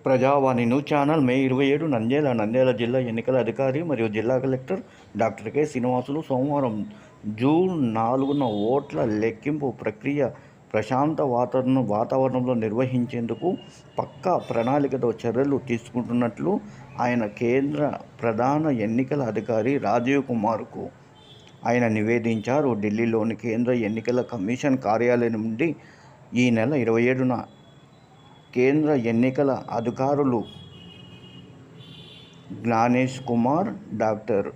ప్రజావాణి news channel మే 27 నంద్యాల జిల్లా ఎన్నికల అధికారి మరియు జిల్లా కలెక్టర్ డాక్టర్ కె శ్రీనివాసులు సోమవారం జూన్ 4న ఓట్ల లెక్కింపు ప్రక్రియ ప్రశాంత వాతావరణంలో నిర్వహించేందుకు పక్కా ప్రణాళికతో చర్యలు తీసుకుంటున్నట్లు ఆయన కేంద్ర ప్రధాన ఎన్నికల అధికారి రాజీవ్ కుమార్కు ఆయన నివేదించారు. ఢిల్లీలోని కేంద్ర ఎన్నికల కమిషన్ కార్యాలయం నుండి ఈ నెల 27న కేంద్ర ఎన్నికల అధికారులు జ్ఞానేష్ కుమార్, డాక్టర్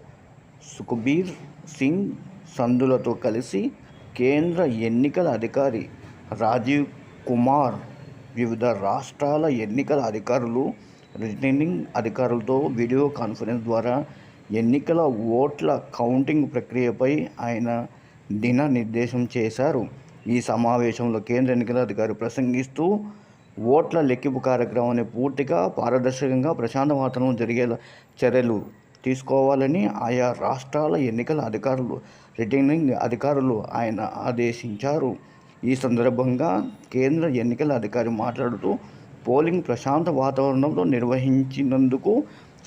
సుఖ్బీర్ సింగ్ సంధులతో కలిసి కేంద్ర ఎన్నికల అధికారి రాజీవ్ కుమార్ వివిధ రాష్ట్రాల ఎన్నికల అధికారులు, రిటర్నింగ్ అధికారులతో వీడియో కాన్ఫరెన్స్ ద్వారా ఎన్నికల ఓట్ల కౌంటింగ్ ప్రక్రియపై ఆయన దిశానిర్దేశం చేశారు. ఈ సమావేశంలో కేంద్ర ఎన్నికల అధికారి ప్రసంగిస్తూ ఓట్ల లెక్కింపు కార్యక్రమాన్ని పూర్తిగా పారదర్శకంగా ప్రశాంత వాతావరణంలో జరిగేలా చర్యలు తీసుకోవాలని ఆయా రాష్ట్రాల ఎన్నికల అధికారులు, రిటర్నింగ్ అధికారులు ఆయన ఆదేశించారు. ఈ సందర్భంగా కేంద్ర ఎన్నికల అధికారి మాట్లాడుతూ పోలింగ్ ప్రశాంత వాతావరణంలో నిర్వహించినందుకు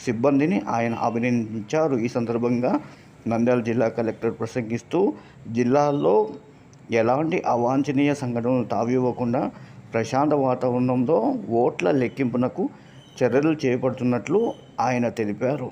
సిబ్బందిని ఆయన అభినందించారు. ఈ సందర్భంగా నంద్యాల జిల్లా కలెక్టర్ ప్రసంగిస్తూ జిల్లాలో ఎలాంటి అవాంఛనీయ సంఘటనలు తావివ్వకుండా ప్రశాంత వాతావరణంలో ఓట్ల లెక్కింపునకు చర్యలు చేపడుతున్నట్లు ఆయన తెలిపారు.